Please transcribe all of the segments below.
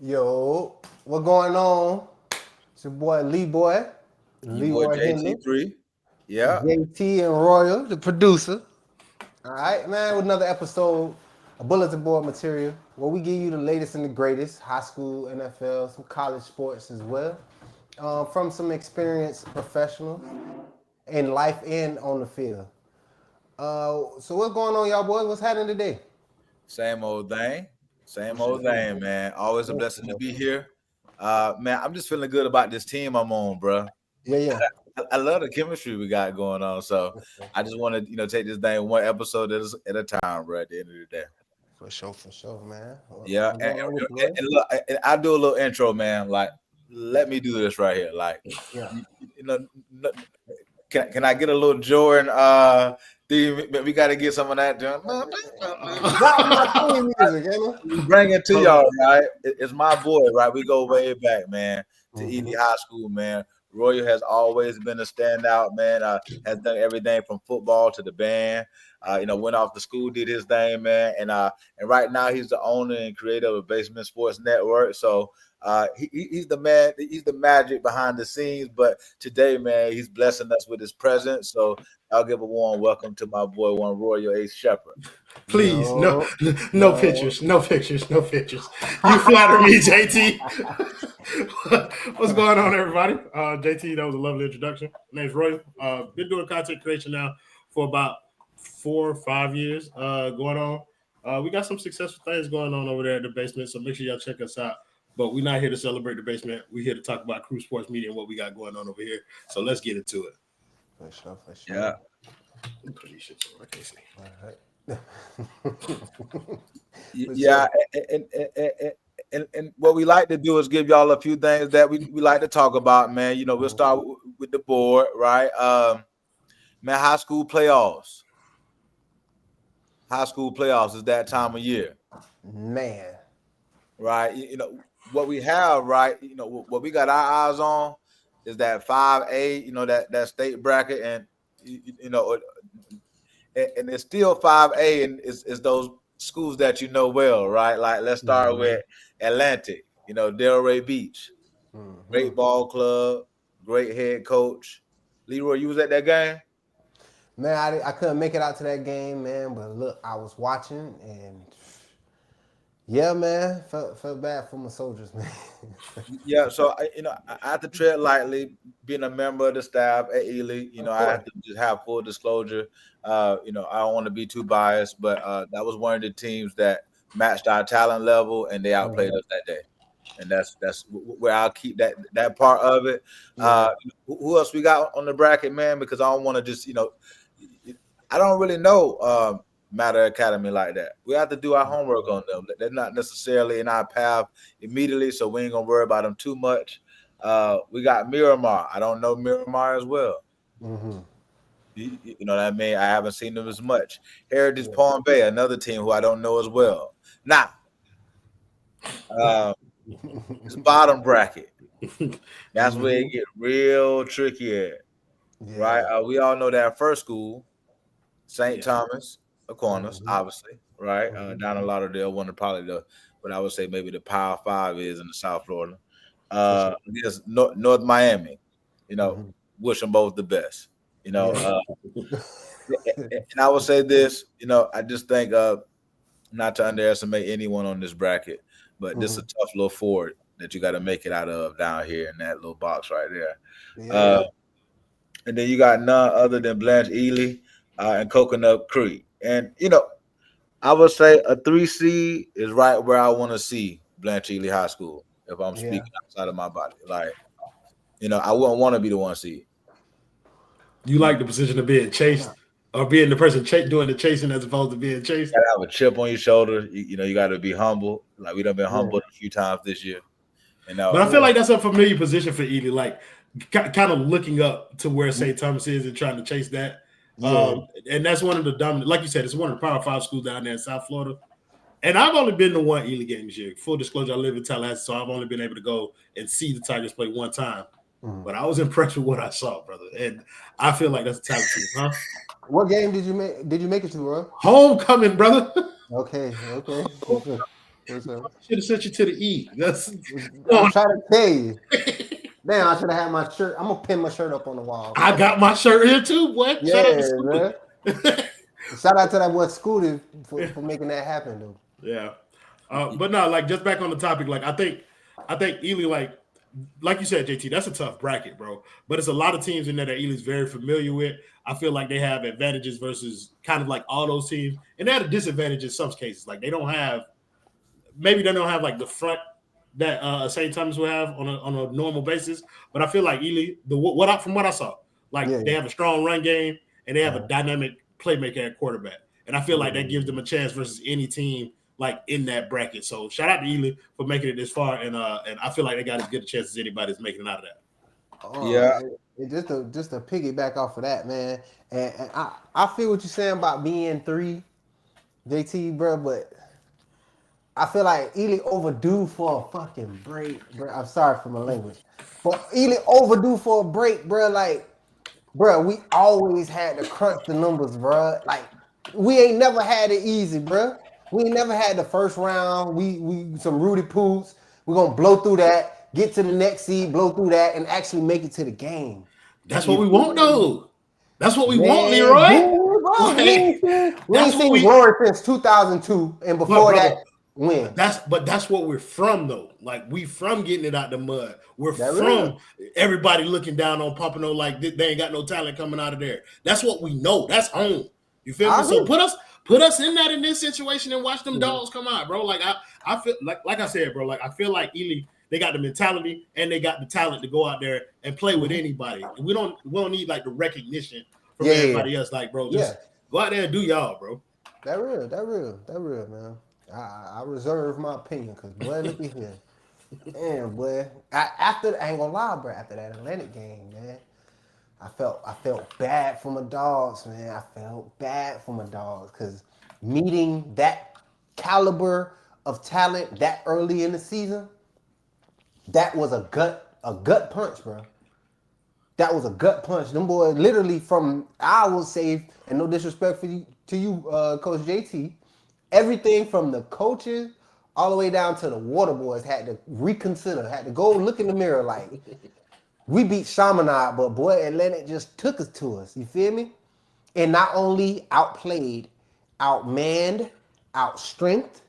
Yo, what going on? It's your boy Lee Boy, Your boy Leroy Henley, JT3. Yeah. JT, and Royal, the producer. All right, man, with another episode of Bulletin board material where we give you the latest and the greatest high school, NFL, some college sports as well, from some experienced professionals in life and on the field. So what's going on, y'all boys? What's happening today? Same old thing. For Same sure. old thing, man. Always a blessing to be here. Man, I'm just feeling good about this team I'm on, bro. Yeah, yeah. I love the chemistry we got going on. So I just want to, take this thing one episode at a time, bro, at the end of the day. For sure, man. Yeah. What's And, going on with and, you, Roy? and look, I do a little intro, man. Like, let me do this right here. Like, Yeah. you know, can I get a little Jordan theme? We got to get some of that. Drop my theme music, Emma. Bring it to Hold on. y'all, right? It's my boy, right? We go way back, man, to Ely High School, man. Royal has always been a standout, man. Has done everything from football to the band. Went off to school, did his thing, man. And right now he's the owner and creator of Basement Sports Network. So he's the man, he's the magic behind the scenes. But today, man, he's blessing us with his presence. So I'll give a warm welcome to my boy, one Royal Ace Shepherd. Please, Yo, no yo. pictures, no pictures, no pictures. You flatter me, JT. What's going on, everybody? JT, that was a lovely introduction. My name's Roy. Been doing content creation now for about 4 or 5 years. Going on. We got some successful things going on over there at the basement, so make sure y'all check us out. But we're not here to celebrate the basement. We're here to talk about Crew Sports Media and what we got going on over here. So let's get into it. For sure, for sure. Yeah. Put these shits on. I can't see. All right. Yeah, and what we like to do is give y'all a few things that we like to talk about, man. We'll start with the board, right? Man, high school playoffs. High school playoffs is that time of year, Man. right? What we have, right? What we got our eyes on is that 5A, that state bracket, and and it's still 5A, and it's those schools that you know well, right? Like, let's start with Atlantic, Delray Beach, great ball club, great head coach. Leroy, you was at that game? Man, I couldn't make it out to that game, man. But look, I was watching, and yeah, man, felt bad for my soldiers, man. Yeah, so I have to tread lightly, being a member of the staff at Ely. I have to just have full disclosure. I don't want to be too biased, but that was one of the teams that matched our talent level, and they outplayed us that day. And that's where I'll keep that part of it. Who else we got on the bracket, man? Because I don't want to just I don't really know Matter Academy like that. We have to do our homework on them. They're not necessarily in our path immediately, so we ain't gonna worry about them too much. We got Miramar. I don't know Miramar as well. You know what I mean? I haven't seen them as much. Heritage Palm Bay, another team who I don't know as well. Now, it's bottom bracket. That's where it get real tricky at, right? We all know that first school, St. Thomas Aquinas, obviously, right? Down in Lauderdale, one of probably what I would say maybe the Power 5 is in the South Florida. Yes, North Miami, wish them both the best. And I would say this, I just think not to underestimate anyone on this bracket, but this is a tough little fort that you got to make it out of down here in that little box right there. And then you got none other than Blanche Ely and Coconut Creek. And, I would say a 3 seed is right where I want to see Blanche Ely High School if I'm speaking outside of my body. Like, I wouldn't want to be the 1 seed. You like the position of being chased or being the person doing the chasing as opposed to being chased? You gotta have a chip on your shoulder. You got to be humble. Like, we done been humbled a few times this year. But I feel like that's a familiar position for Ely, like kind of looking up to where St. Thomas is and trying to chase that. And that's one of the dominant, like you said, it's one of the Power 5 schools down there in South Florida. And I've only been to one Ely game this year. Full disclosure, I live in Tallahassee, so I've only been able to go and see the Tigers play one time. But I was impressed with what I saw, brother. And I feel like that's a talent team, huh? What game did you make? Did you make it to, bro? Homecoming, brother. Okay. What's up? Should have sent you to the E. That's I'm trying to tell you. Damn, I should have had my shirt. I'm gonna pin my shirt up on the wall. I got my shirt here too, boy. Shout out to Yeah, Scooter. man. Shout out to that boy Scooter for making that happen, though. Yeah. But no, like just back on the topic, like I think Ely, like you said, JT, that's a tough bracket, bro. But it's a lot of teams in there that Ely's very familiar with. I feel like they have advantages versus kind of like all those teams, and they have a disadvantage in some cases. Like they don't have like the front that St. Thomas will have on a normal basis. But I feel like Ely, from what I saw, they have a strong run game and they have a dynamic playmaker at quarterback, and I feel like that gives them a chance versus any team like in that bracket. So shout out to Ely for making it this far, and I feel like they got as good a chance as anybody that's making it out of that. Yeah. Just to piggyback off of that, man, and I feel what you're saying about being 3, JT, bro, but I feel like Ely overdue for a fucking break, bro. I'm sorry for my language, but Ely overdue for a break, bro. Like, bro, we always had to crunch the numbers, bro. Like, we ain't never had it easy, bro. We ain't never had the first round. We some Rudy Poots. We're gonna blow through that, get to the next seed, blow through that, and actually make it to the game. That's what we want, though. That's what we want, Leroy. We ain't seen glory since 2002, and before that, win. That's what we're from, though. Like, we from getting it out the mud. We're from everybody looking down on Pompano like they ain't got no talent coming out of there. That's what we know. That's home. You feel me? So put us in this situation and watch them dogs come out, bro. Like I feel like I said, bro. Like I feel like Ely, they got the mentality and they got the talent to go out there and play with anybody. We don't need like the recognition from everybody else. Like, bro, just go out there and do y'all, bro. That real, man. I reserve my opinion because boy, look at here. Damn, boy. I ain't gonna lie, bro. After that Atlantic game, man, I felt bad for my dogs, man. I felt bad for my dogs because meeting that caliber of talent that early in the season, that was a gut punch, bro. That was a gut punch. Them boys literally from, I will say, and no disrespect to you, Coach JT, everything from the coaches all the way down to the water boys had to reconsider, had to go look in the mirror like, we beat Chaminade, but boy, Atlantic just took us to us. You feel me? And not only outplayed, outmanned, outstrengthed,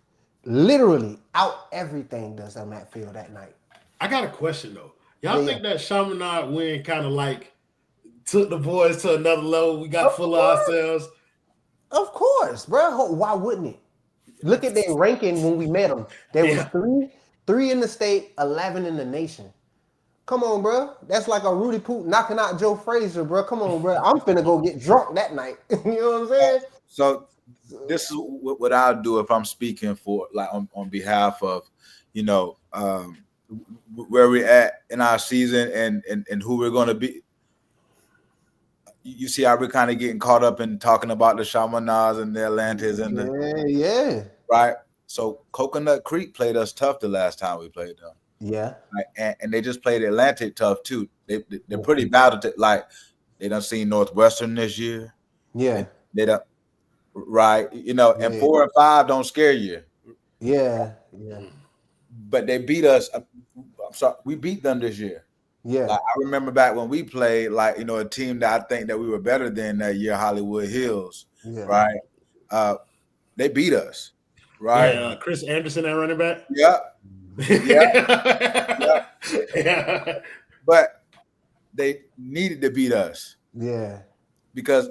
literally out everything does on that field that night. I got a question though. Y'all think that Chaminade win kind of like took the boys to another level? We got full of ourselves. Of course, bro. Why wouldn't it? Look at their ranking when we met them. There was three in the state, 11 in the nation. Come on, bro. That's like a Rudy Poot knocking out Joe Frazier, bro. Come on, bro. I'm finna go get drunk that night. You know what I'm saying? So this is what I'll do if I'm speaking for, like, on behalf of, where we're at in our season and who we're going to be. You see how we're kind of getting caught up in talking about the Chaminades and the Atlantis and right. So Coconut Creek played us tough the last time we played them. Yeah, and they just played Atlantic tough too. They're pretty battled. Like they done seen Northwestern this year. Yeah, they done and 4 and 5 don't scare you. Yeah. But they beat us. I'm sorry, we beat them this year. Yeah, like, I remember back when we played, a team that I think that we were better than that year, Hollywood Hills. Yeah. Right. They beat us. Right. Yeah, Chris Anderson, that running back. Yep. Yeah. But they needed to beat us. Yeah. Because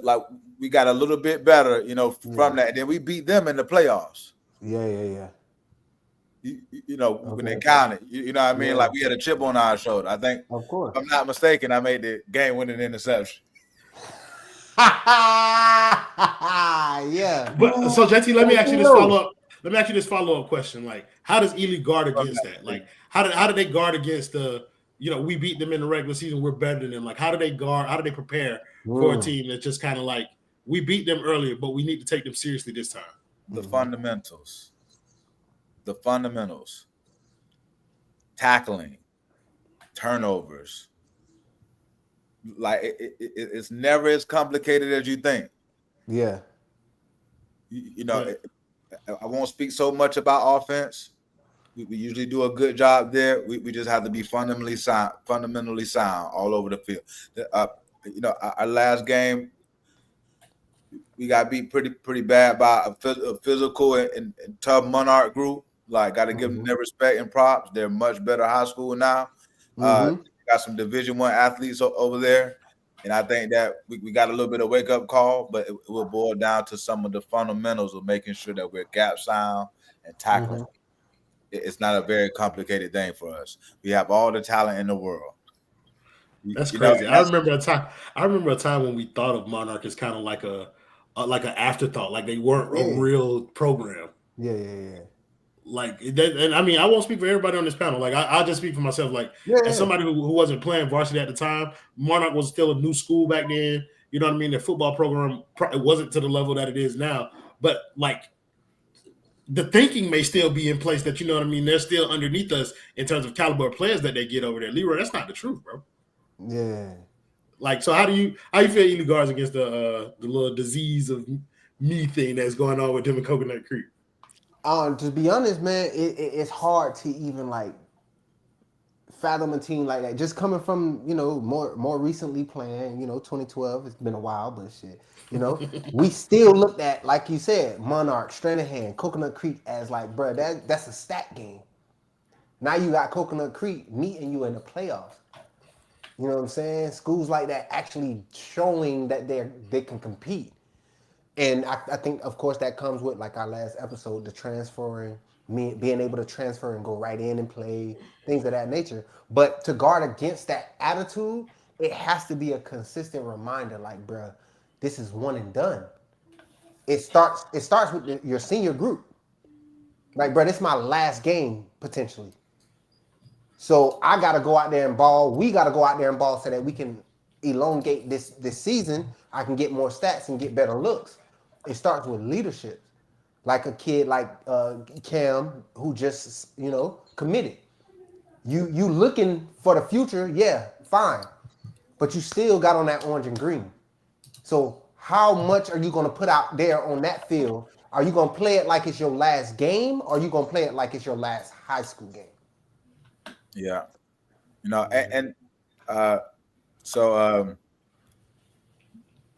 we got a little bit better, from that. And then we beat them in the playoffs. Yeah. When they counted, you know what I mean? Yeah. Like we had a chip on our shoulder. I think, of course, if I'm not mistaken, I made the game-winning interception. Yeah. But so JT, let me ask you this follow-up. Let me ask you this follow-up question. Like, how does Ely guard against that? Like, how do they guard against the, we beat them in the regular season, we're better than them. Like, how do they guard? How do they prepare for a team that's just kind of like, we beat them earlier, but we need to take them seriously this time? The fundamentals. The fundamentals, tackling, turnovers. Like it's never as complicated as you think. Yeah. I won't speak so much about offense We usually do a good job there. We just have to be fundamentally sound all over the field. Our last game, we got beat pretty bad by a physical and tough Monarch group. Like, got to give them their respect and props. They're much better high school now. Got some Division I athletes over there, and I think that we got a little bit of wake up call, but it will boil down to some of the fundamentals of making sure that we're gap sound and tackling. It's not a very complicated thing for us. We have all the talent in the world. That's crazy. I remember a time when we thought of Monarch as kind of like an afterthought, like they weren't a real program. Yeah. Like, and I mean, I won't speak for everybody on this panel. Like, I'll just speak for myself. Like, as somebody who wasn't playing varsity at the time, Monarch was still a new school back then. You know what I mean? The football program, it wasn't to the level that it is now. But, like, the thinking may still be in place that, you know what I mean, they're still underneath us in terms of caliber of players that they get over there. Leroy, that's not the truth, bro. Yeah. Like, so how you feel Ely guards against the little disease of me thing that's going on with them in Coconut Creek? To be honest, man, it's hard to even like fathom a team like that. Just coming from, more recently playing, 2012. It's been a while, but shit, we still looked at, like you said, Monarch, Stranahan, Coconut Creek as like, bro, that's a stat game. Now you got Coconut Creek meeting you in the playoffs. You know what I'm saying? Schools like that actually showing that they can compete. And I think, of course, that comes with, like our last episode, the transferring, being able to transfer and go right in and play, things of that nature. But to guard against that attitude, it has to be a consistent reminder, like, bruh, this is one and done. It starts with your senior group. Like, bruh, this is my last game, potentially. So I got to go out there and ball. We got to go out there and ball so that we can elongate this season. I can get more stats and get better looks. It starts with leadership. Like a kid like Cam, who just, committed. You looking for the future, yeah, fine. But you still got on that orange and green. So how much are you going to put out there on that field? Are you going to play it like it's your last game, or are you going to play it like it's your last high school game? Yeah. So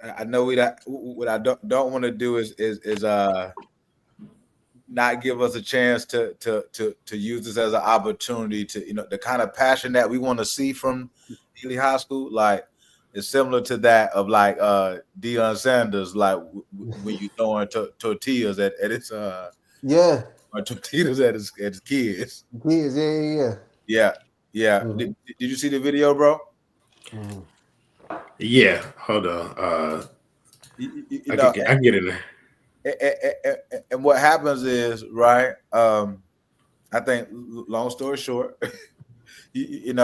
I know what I don't want to do is not give us a chance to use this as an opportunity to, the kind of passion that we want to see from Ely High School, like, it's similar to that of like Deion Sanders, like when you throwing tortillas at his or tortillas at his kids. Yeah. Mm-hmm. Did you see the video, bro? Mm-hmm. Yeah, hold on. I can get in there. And what happens is, right? I think, long story short, and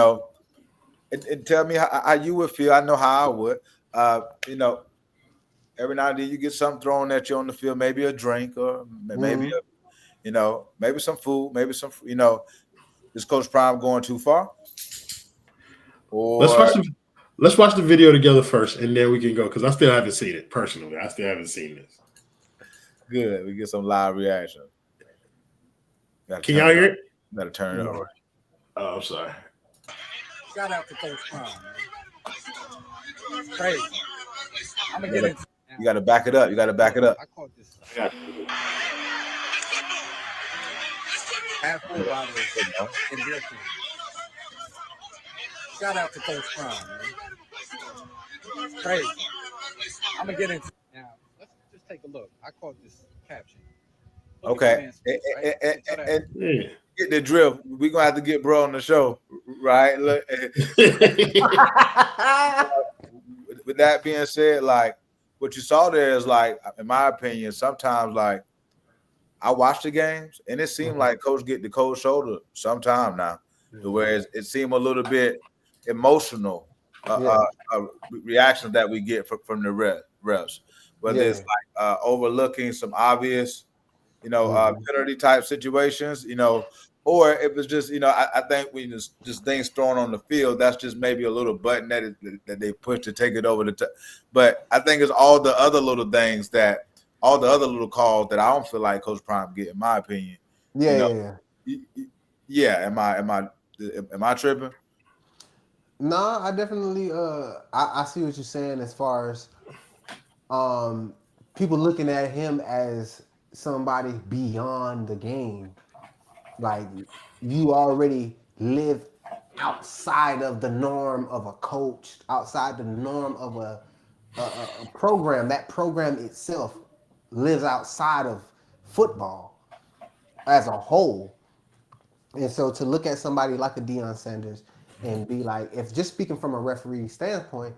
tell me how you would feel. I know how I would. Every now and then you get something thrown at you on the field, maybe a drink or maybe maybe some food, maybe some, is Coach Prime going too far? Or let's watch the video together first, and then we can go, because I still haven't seen it personally. I still haven't seen this. Good, we get some live reaction. Can y'all hear it? Gotta turn it over. Oh, I'm sorry. Shout out to Coach Prime, man. Crazy. I'm gonna get into. You gotta back it up. I caught this. Half full bottles in their team. Shout out to Coach Prime, man. Crazy. I'm gonna get into. Now, let's just take a look. I caught this caption. Okay. And get the drift. We're gonna have to get bro on the show, right? Look. With that being said, like, what you saw there is, like, in my opinion, sometimes, like, I watch the games and it seemed like Coach get the cold shoulder sometime now, whereas it seemed a little bit emotional reactions that we get from the refs, whether it's like overlooking some obvious, penalty type situations, or if it's just, I think when just things thrown on the field, that's just maybe a little button that they push to take it over the top. But I think it's all the other little things all the other little calls that I don't feel like Coach Prime get, in my opinion. Yeah, am I tripping? Nah, I definitely I see what you're saying as far as people looking at him as somebody beyond the game. Like you already live outside of the norm of a coach, outside the norm of a program. That program itself lives outside of football as a whole. And so to look at somebody like a Deion Sanders and be like, if just speaking from a referee standpoint,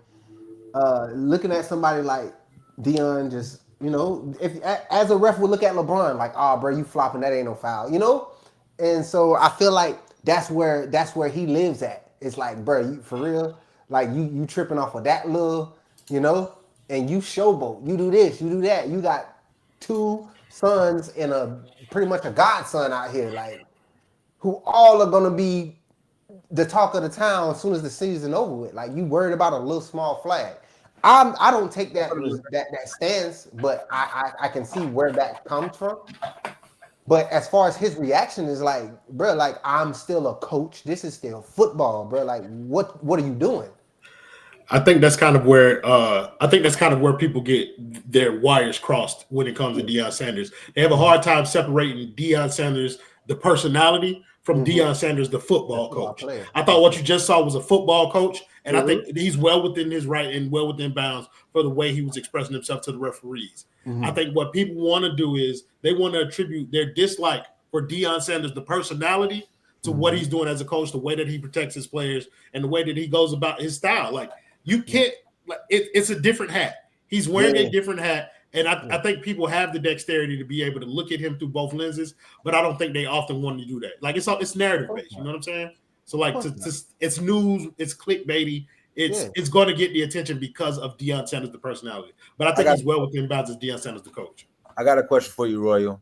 looking at somebody like Dion, just if as a ref would look at LeBron like, oh, bro, you flopping, that ain't no foul. And so I feel like that's where he lives at. It's like, bro, you for real, like you tripping off of that little, you know, and you showboat, you do this, you do that, you got two sons and a pretty much a godson out here, like who all are gonna be the talk of the town as soon as the season over with. Like you worried about a little small flag. I don't take that stance, but I can see where that comes from. But as far as his reaction is like, bro, like I'm still a coach. This is still football, bro. Like what are you doing? I think that's kind of where people get their wires crossed when it comes to Deion Sanders. They have a hard time separating Deion Sanders, the personality, from Deion Sanders, the football coach. Player. I thought what you just saw was a football coach, and I Mhm. think he's well within his right and well within bounds for the way he was expressing himself to the referees. I think what people want to do is they want to attribute their dislike for Deion Sanders, the personality, to what he's doing as a coach, the way that he protects his players, and the way that he goes about his style. Like you can't. Like it's a different hat. He's wearing a different hat, and I think people have the dexterity to be able to look at him through both lenses, but I don't think they often want to do that. Like it's narrative based. You know what I'm saying? So like it's news, it's clickbaity. It's going to get the attention because of Deion Sanders, the personality. But I think he's well within bounds as Deion Sanders, the coach. I got a question for you, Royal.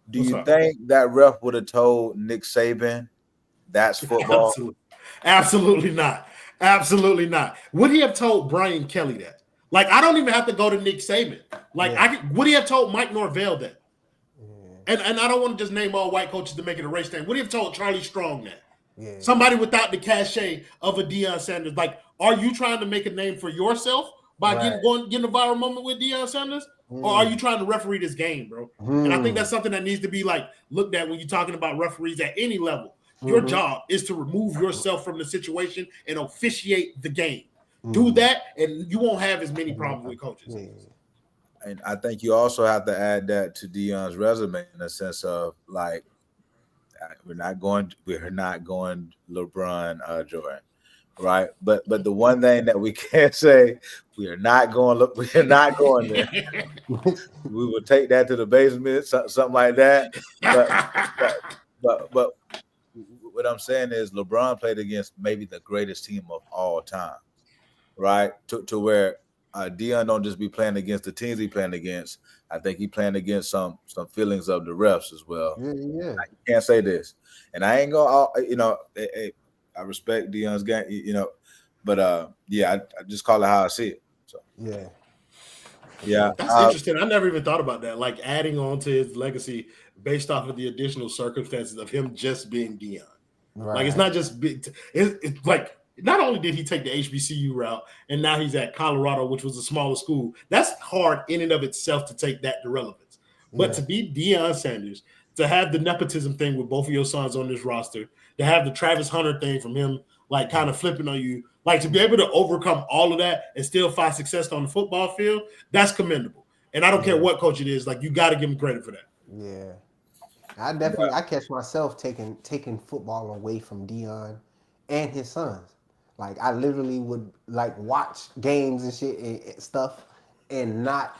Do What's you up? think that ref would have told Nick Saban that's football? Absolutely not. Absolutely not. Would he have told Brian Kelly that? Like, I don't even have to go to Nick Saban. Like, would he have told Mike Norvell that? And I don't want to just name all white coaches to make it a race thing. Would he have told Charlie Strong that? Yeah. Somebody without the cachet of a Deion Sanders. Like, are you trying to make a name for yourself by getting a viral moment with Deion Sanders? Or are you trying to referee this game, bro? And I think that's something that needs to be like looked at when you're talking about referees at any level. Your job is to remove yourself from the situation and officiate the game. Do that, and you won't have as many problems with coaches. And I think you also have to add that to Deion's resume in the sense of like we're not going LeBron Jordan, right? But the one thing that we can't say we are not going there. We will take that to the basement, something like that. But what I'm saying is LeBron played against maybe the greatest team of all time, right? To where Deion don't just be playing against the teams he playing against. I think he playing against some feelings of the refs as well. Yeah. I can't say this, and I ain't gonna, I respect Deion's game, but I just call it how I see it. So yeah, that's interesting. I never even thought about that. Like adding on to his legacy based off of the additional circumstances of him just being Deion. Right. Like it's not just big. It's like not only did he take the HBCU route, and now he's at Colorado, which was a smaller school. That's hard in and of itself to take that to relevance. But to be Deion Sanders, to have the nepotism thing with both of your sons on this roster, to have the Travis Hunter thing from him, like kind of flipping on you, like to be able to overcome all of that and still find success on the football field, that's commendable. And I don't care what coach it is, like you got to give him credit for that. Yeah. I catch myself taking football away from Deion and his sons. Like I literally would like watch games and shit and stuff, and not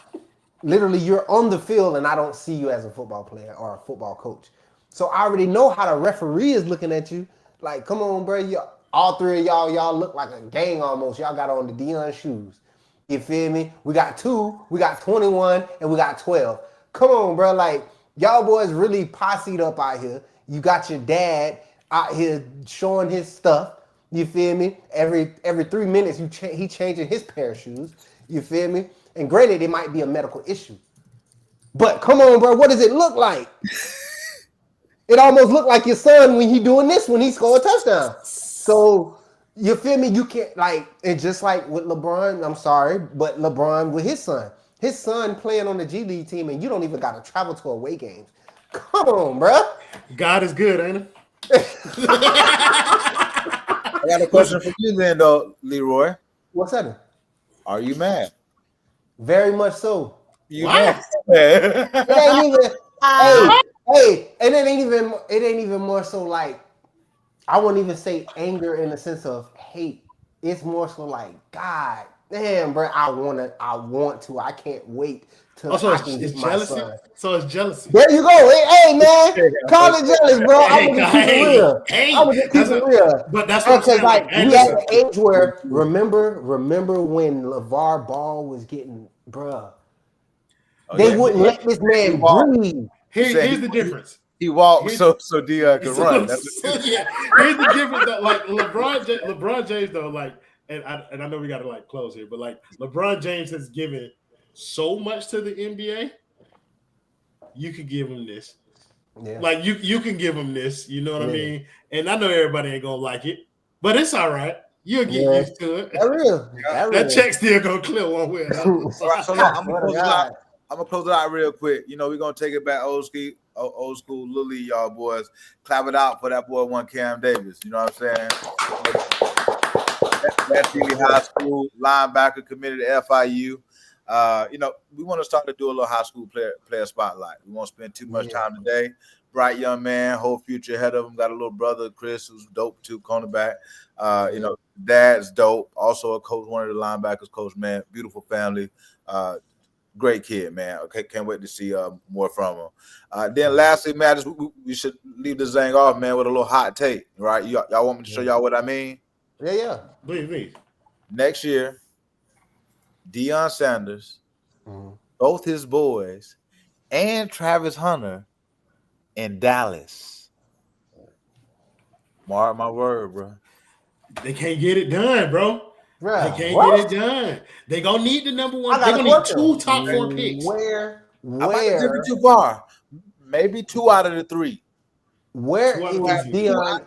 literally you're on the field and I don't see you as a football player or a football coach. So I already know how the referee is looking at you. Like, come on, bro, all three of y'all look like a gang almost. Y'all got on the Deion shoes. You feel me? We got 2, we got 21, and we got 12. Come on, bro, like. Y'all boys really posseed up out here. You got your dad out here showing his stuff. You feel me? Every 3 minutes, he changing his pair of shoes. You feel me? And granted, it might be a medical issue. But come on, bro, what does it look like? It almost looked like your son when he doing this when he scored a touchdown. So you feel me? You can't like it's just like with LeBron. I'm sorry, but LeBron with his son playing on the G League team, and you don't even got to travel to away games. Come on, bruh. God is good, ain't it? I got a question for you then, though, Leroy. What's that? Are you mad? Very much so. You Why? mad? It ain't even. hey, and it ain't even more so like I wouldn't even say anger in the sense of hate. It's more so like God damn, bro. I want to. I can't wait till Also, I can get it's my jealousy. son. So it's jealousy. There you go. Hey man, call it jealous, bro. I'm gonna just keep it real. Hey, I'm gonna just keep it real. But that's what I'm Because saying. like Hey, we at listen. the age where remember when LeVar Ball was getting, bruh. They wouldn't let this man breathe. Here's the difference. He walked so Deion could run. Yeah. Here's the difference. That like LeBron James though, like, and I know we got to like close here, but like LeBron James has given so much to the NBA. You could give him this. Yeah. Like you can give him this. You know what I mean? And I know everybody ain't gonna like it, but it's all right. You'll get used to it. That real. That check still gonna clear one way or another. All right, so look, I'm gonna close it out real quick. You know, we're gonna take it back old school Little League, y'all boys. Clap it out for that boy one Cam Davis. You know what I'm saying? That's really high school linebacker committed to F.I.U. You know, we want to start to do a little high school player spotlight. We won't spend too much time today. Bright young man, whole future ahead of him. Got a little brother, Chris, who's dope too, cornerback. You know, dad's dope. Also a coach, one of the linebackers, coach, man. Beautiful family. Great kid, man. Okay, can't wait to see more from him. Then lastly, man, we should leave this thing off, man, with a little hot take, right? Y'all want me to show y'all what I mean? Yeah. Please. Next year, Deion Sanders, both his boys, and Travis Hunter in Dallas. Mark my word, bro. They can't get it done, bro. Bruh, they can't get it done. They gonna need the number one. They're gonna need 2 top 4 picks. Where? I might have taken too far. Maybe 2 out of the 3. Where is Deion?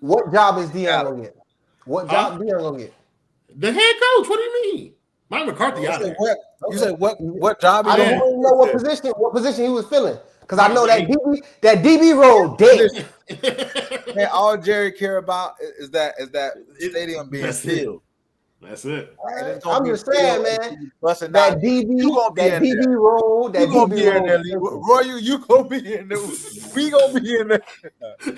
What job is Deion gonna get? What job Deion gonna get? The head coach. What do you mean? Mike McCarthy out there. You said what job? I don't even know what position he was filling. Because I know that DB role dead. Man, all Jerry care about is that stadium being filled. That's it. I'm just saying, man. That DB role. Roy, you gonna be in there. We gonna be in there.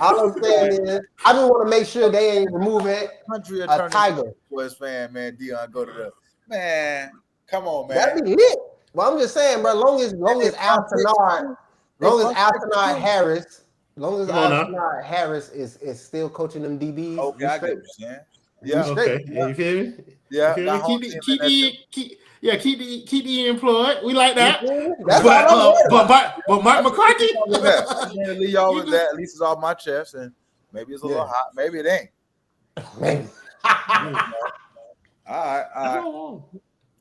All I'm saying is, I just want to make sure they ain't removing a Tiger. Boys fan, man. Deion go to the man. Come on, man. That'd be lit. Well, I'm just saying, bro. Long as Altenard Harris is still coaching them DBs. Okay, I get what you're saying. Yeah. Okay. You feel me? Yeah. Keep the employed. We like that. But Mike McCarthy. Leave y'all with that. At least it's off my chest, and maybe it's a little hot. Maybe it ain't. Maybe. All right.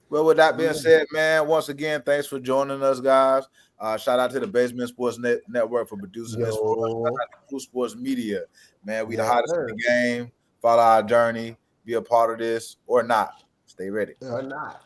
Well, with that being said, man, once again, thanks for joining us, guys. Shout out to the Basement Sports Network for producing this. Shout out to Cool Sports Media, man. We the hottest in the game. Follow our journey. Be a part of this or not. Stay ready. Or not.